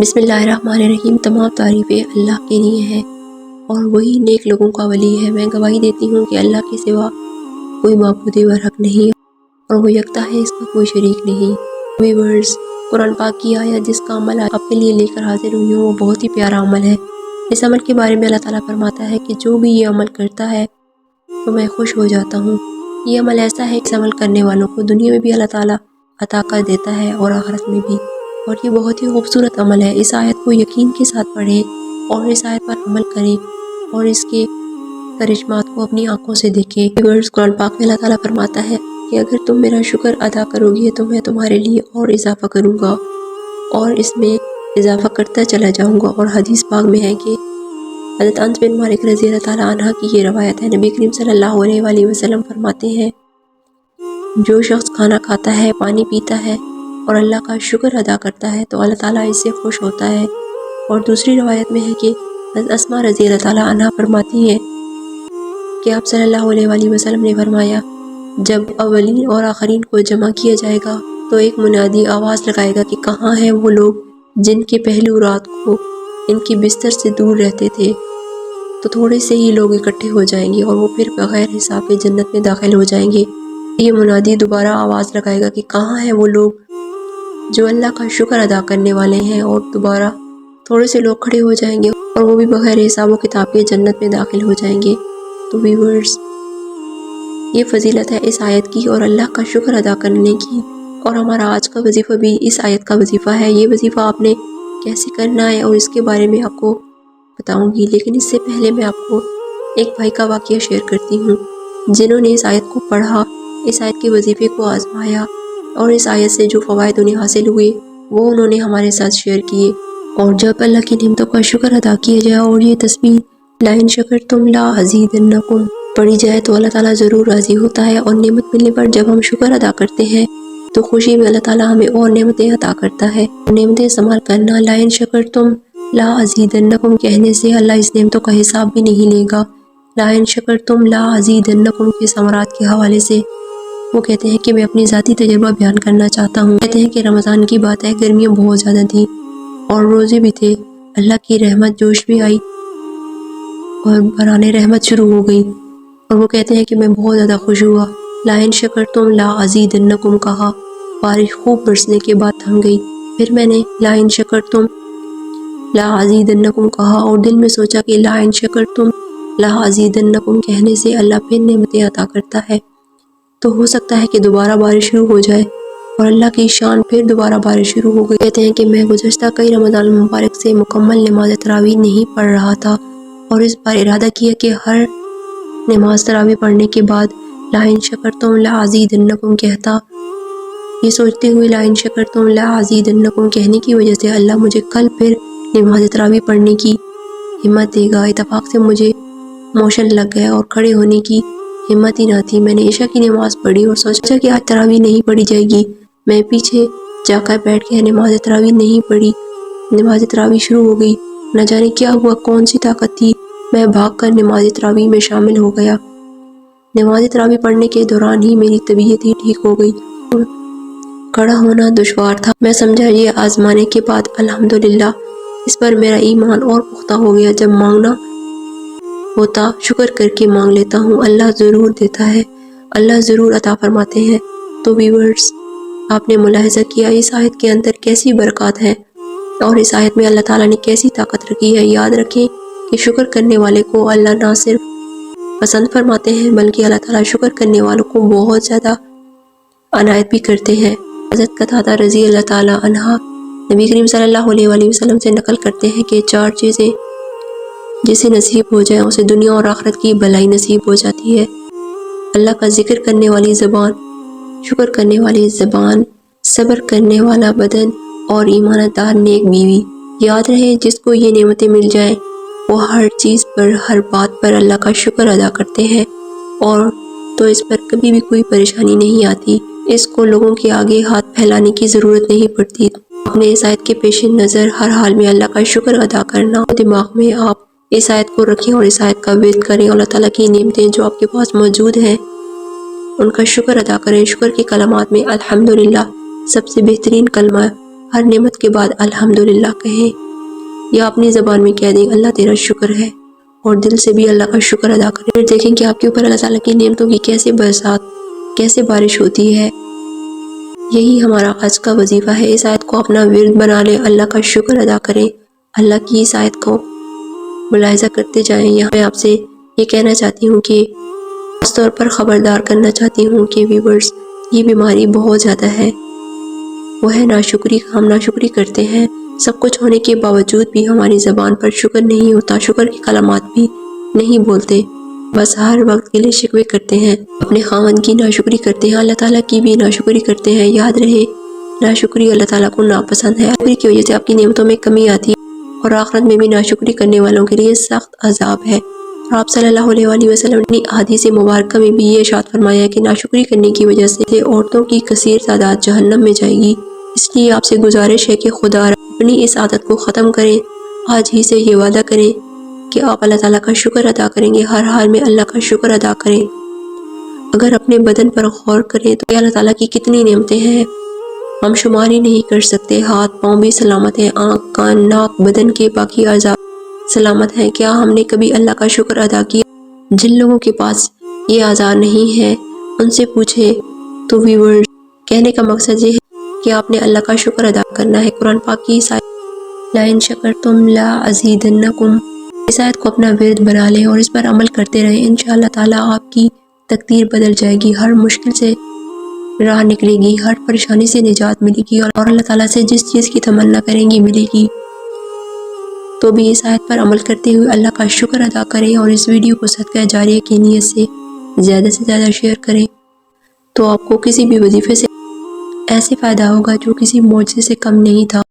بسم اللہ الرحمن الرحیم۔ تمام تعریفیں اللہ کے لیے ہیں اور وہی نیک لوگوں کا ولی ہے۔ میں گواہی دیتی ہوں کہ اللہ کے سوا کوئی معبود برحق نہیں اور وہ یکتا ہے، اس کا کوئی شریک نہیں۔ ویورز، قرآن پاک کی آیت جس کا عمل آپ کے لیے لے کر حاضر ہوئی ہوں وہ بہت ہی پیارا عمل ہے۔ اس عمل کے بارے میں اللہ تعالیٰ فرماتا ہے کہ جو بھی یہ عمل کرتا ہے تو میں خوش ہو جاتا ہوں۔ یہ عمل ایسا ہے کہ اس عمل کرنے والوں کو دنیا میں بھی اللہ تعالیٰ عطا کر دیتا ہے اور آخرت میں بھی، اور یہ بہت ہی خوبصورت عمل ہے۔ اس آیت کو یقین کے ساتھ پڑھیں اور اس آیت پر عمل کریں اور اس کے کرشمات کو اپنی آنکھوں سے دیکھیں۔ قرآن پاک میں اللہ تعالیٰ فرماتا ہے کہ اگر تم میرا شکر ادا کرو گے تو میں تمہارے لیے اور اضافہ کروں گا اور اس میں اضافہ کرتا چلا جاؤں گا۔ اور حدیث پاک میں ہے کہ حضرت انس بن مالک رضی اللہ تعالیٰ عنہ کی یہ روایت ہے، نبی کریم صلی اللہ علیہ وآلہ وسلم فرماتے ہیں جو شخص کھانا کھاتا ہے، پانی پیتا ہے اور اللہ کا شکر ادا کرتا ہے تو اللہ تعالیٰ اس سے خوش ہوتا ہے۔ اور دوسری روایت میں ہے کہ حضرت اسماء رضی اللہ تعالیٰ عنہ فرماتی ہیں کہ آپ صلی اللہ علیہ وآلہ وسلم نے فرمایا جب اولین اور آخرین کو جمع کیا جائے گا تو ایک منادی آواز لگائے گا کہ کہاں ہیں وہ لوگ جن کے پہلو رات کو ان کی بستر سے دور رہتے تھے؟ تو تھوڑے سے ہی لوگ اکٹھے ہو جائیں گے اور وہ پھر بغیر حساب کے جنت میں داخل ہو جائیں گے۔ یہ منادی دوبارہ آواز لگائے گا کہ کہاں ہیں وہ لوگ جو اللہ کا شکر ادا کرنے والے ہیں، اور دوبارہ تھوڑے سے لوگ کھڑے ہو جائیں گے اور وہ بھی بغیر حساب و کتاب کے جنت میں داخل ہو جائیں گے۔ تو ویورز، یہ فضیلت ہے اس آیت کی اور اللہ کا شکر ادا کرنے کی، اور ہمارا آج کا وظیفہ بھی اس آیت کا وظیفہ ہے۔ یہ وظیفہ آپ نے کیسے کرنا ہے اور اس کے بارے میں آپ کو بتاؤں گی، لیکن اس سے پہلے میں آپ کو ایک بھائی کا واقعہ شیئر کرتی ہوں جنہوں نے اس آیت کو پڑھا، اس آیت کے وظیفے کو آزمایا اور اس آیت سے جو فوائد انہیں حاصل ہوئے وہ انہوں نے ہمارے ساتھ شیئر کیے۔ اور جب اللہ کی نعمتوں کا شکر ادا کیا جائے اور یہ تسبیح لَإِن شَكَرْتُمْ لَأَزِيدَنَّكُمْ پڑھی جائے تو اللہ تعالیٰ ضرور راضی ہوتا ہے، اور نعمت ملنے پر جب ہم شکر ادا کرتے ہیں تو خوشی میں اللہ تعالیٰ ہمیں اور نعمتیں عطا کرتا ہے۔ نعمتیں استعمال کرنا، لَإِن شَكَرْتُمْ لَأَزِيدَنَّكُمْ کہنے سے اللہ اس نعمتوں کا حساب بھی نہیں لے گا۔ لَإِن شَكَرْتُمْ لَأَزِيدَنَّكُمْ کے ثمرات کے حوالے سے وہ کہتے ہیں کہ میں اپنی ذاتی تجربہ بیان کرنا چاہتا ہوں۔ کہتے ہیں کہ رمضان کی بات ہے، گرمیاں بہت زیادہ تھیں اور روزے بھی تھے، اللہ کی رحمت جوش بھی آئی اور باران رحمت شروع ہو گئی، اور وہ کہتے ہیں کہ میں بہت زیادہ خوش ہوا۔ لَإِن شَكَرْتُمْ لَأَزِيدَنَّكُمْ کہا، بارش خوب برسنے کے بعد تھم گئی، پھر میں نے لَإِن شَكَرْتُمْ لَأَزِيدَنَّكُمْ کہا اور دل میں سوچا کہ لَإِن شَكَرْتُمْ لَأَزِيدَنَّكُمْ کہنے سے اللہ پھر نعمتیں عطا کرتا ہے، تو ہو سکتا ہے کہ دوبارہ بارش شروع ہو جائے، اور اللہ کی شان پھر دوبارہ بارش شروع ہو گئی۔ کہتے ہیں کہ میں گزشتہ کئی رمضان المبارک سے مکمل نماز تراویح نہیں پڑھ رہا تھا، اور اس بار ارادہ کیا کہ ہر نماز تراویح پڑھنے کے بعد لَإِن شَكَرْتُمْ لَأَزِيدَنَّكُمْ کہتا، یہ سوچتے ہوئے لَإِن شَكَرْتُمْ لَأَزِيدَنَّكُمْ کہنے کی وجہ سے اللہ مجھے کل پھر نماز تراویح پڑھنے کی ہمت دے گا۔ اتفاق سے مجھے موشن لگ گیا اور کھڑے ہونے کی ہمت ہی نہ تھی۔ میں نے عشاء کی نماز پڑھی اور سوچا کہ آج تراویح نہیں پڑھی جائے گی، میں پیچھے جا کر بیٹھ کے نماز تراویح نہیں پڑھی۔ نماز تراویح شروع ہو گئی، نہ جانے کیا ہوا، کون سی طاقت تھی، میں بھاگ کر نماز تراویح میں شامل ہو گیا۔ نماز تراویح پڑھنے کے دوران ہی میری طبیعت ہی ٹھیک ہو گئی اور کھڑا ہونا دشوار تھا۔ میں سمجھا یہ آزمانے کے بعد الحمدللہ اس پر میرا ایمان اور پختہ ہو گیا۔ جب مانگنا ہوتا شکر کر کے مانگ لیتا ہوں، اللہ ضرور دیتا ہے، اللہ ضرور عطا فرماتے ہیں۔ تو ویورز، آپ نے ملاحظہ کیا اس آیت کے اندر کیسی برکات ہیں اور اس آیت میں اللہ تعالیٰ نے کیسی طاقت رکھی ہے۔ یاد رکھیں کہ شکر کرنے والے کو اللہ نہ صرف پسند فرماتے ہیں بلکہ اللہ تعالیٰ شکر کرنے والوں کو بہت زیادہ عنایت بھی کرتے ہیں۔ حضرت قتادہ رضی اللہ تعالیٰ عنہ نبی کریم صلی اللہ علیہ وآلہ وسلم سے نقل کرتے ہیں کہ 4 چیزیں جسے نصیب ہو جائیں اسے دنیا اور آخرت کی بھلائی نصیب ہو جاتی ہے: اللہ کا ذکر کرنے والی زبان، شکر کرنے والی زبان، صبر کرنے والا بدن، اور ایمانت دار نیک بیوی۔ یاد رہے جس کو یہ نعمتیں مل جائیں وہ ہر چیز پر، ہر بات پر اللہ کا شکر ادا کرتے ہیں، اور تو اس پر کبھی بھی کوئی پریشانی نہیں آتی، اس کو لوگوں کے آگے ہاتھ پھیلانے کی ضرورت نہیں پڑتی۔ اپنے اس آیت کے پیش نظر ہر حال میں اللہ کا شکر ادا کرنا، دماغ میں آپ اس آیت کو رکھیں اور اس آیت کا ورد کریں، اور اللہ تعالیٰ کی نعمتیں جو آپ کے پاس موجود ہیں ان کا شکر ادا کریں۔ شکر کے کلمات میں الحمدللہ سب سے بہترین کلمہ ہر نعمت کے بعد الحمدللہ کہیں، یا اپنی زبان میں کہہ دیں اللہ تیرا شکر ہے، اور دل سے بھی اللہ کا شکر ادا کریں۔ پھر دیکھیں کہ آپ کے اوپر اللہ تعالیٰ کی نعمتوں کی کیسے برسات، کیسے بارش ہوتی ہے۔ یہی ہمارا آج کا وظیفہ ہے، اس آیت کو اپنا ورد بنا لیں، اللہ کا شکر ادا کریں، اللہ کی اس آیت کو ملاحظہ کرتے جائیں۔ یہاں میں آپ سے یہ کہنا چاہتی ہوں کہ خاص طور پر خبردار کرنا چاہتی ہوں کہ ویورز، یہ بیماری بہت زیادہ ہے، وہ ہے ناشکری۔ ہم ناشکری کرتے ہیں، سب کچھ ہونے کے باوجود بھی ہماری زبان پر شکر نہیں ہوتا، شکر کے کلمات بھی نہیں بولتے، بس ہر وقت گلے شکوے کرتے ہیں، اپنے خاوند کی ناشکری کرتے ہیں، اللہ تعالیٰ کی بھی ناشکری کرتے ہیں۔ یاد رہے ناشکری اللہ تعالیٰ کو ناپسند ہے، ناشکری کی وجہ سے آپ کی نعمتوں میں کمی آتی ہے، اور آخرت میں بھی ناشکری کرنے والوں کے لیے سخت عذاب ہے۔ اور آپ صلی اللہ علیہ وآلہ وسلم نے احادیث مبارکہ میں بھی یہ ارشاد فرمایا کہ ناشکری کرنے کی وجہ سے عورتوں کی کثیر تعداد جہنم میں جائے گی۔ اس لیے آپ سے گزارش ہے کہ خدا اپنی اس عادت کو ختم کریں، آج ہی سے یہ وعدہ کریں کہ آپ اللہ تعالیٰ کا شکر ادا کریں گے، ہر حال میں اللہ کا شکر ادا کریں۔ اگر اپنے بدن پر غور کریں تو اللہ تعالیٰ کی کتنی نعمتیں ہیں، ہم شمار ہی نہیں کر سکتے۔ ہاتھ پاؤں بھی سلامت ہیں، آنکھ کان ناک بدن کے باقی اعضاء سلامت ہیں۔ کیا ہم نے کبھی اللہ کا شکر ادا کیا؟ جن لوگوں کے پاس یہ اعضاء نہیں ہے ان سے پوچھیں۔ تو ویورز، کہنے کا مقصد یہ ہے کہ آپ نے اللہ کا شکر ادا کرنا ہے۔ قرآن پاک کی آیت لَإِن شَكَرْتُمْ لَأَزِيدَنَّكُمْ، اس آیت کو اپنا ورد بنا لیں اور اس پر عمل کرتے رہیں، انشاءاللہ تعالیٰ آپ کی تقدیر بدل جائے گی، ہر مشکل سے راہ نکلے گی، ہر پریشانی سے نجات ملے گی، اور اللہ تعالیٰ سے جس چیز کی تمنا کریں گی ملے گی۔ تو بھی اس آیت پر عمل کرتے ہوئے اللہ کا شکر ادا کریں، اور اس ویڈیو کو صدقہ جاریہ کی نیت سے زیادہ سے زیادہ شیئر کریں، تو آپ کو کسی بھی وظیفے سے ایسے فائدہ ہوگا جو کسی معجزے سے کم نہیں تھا۔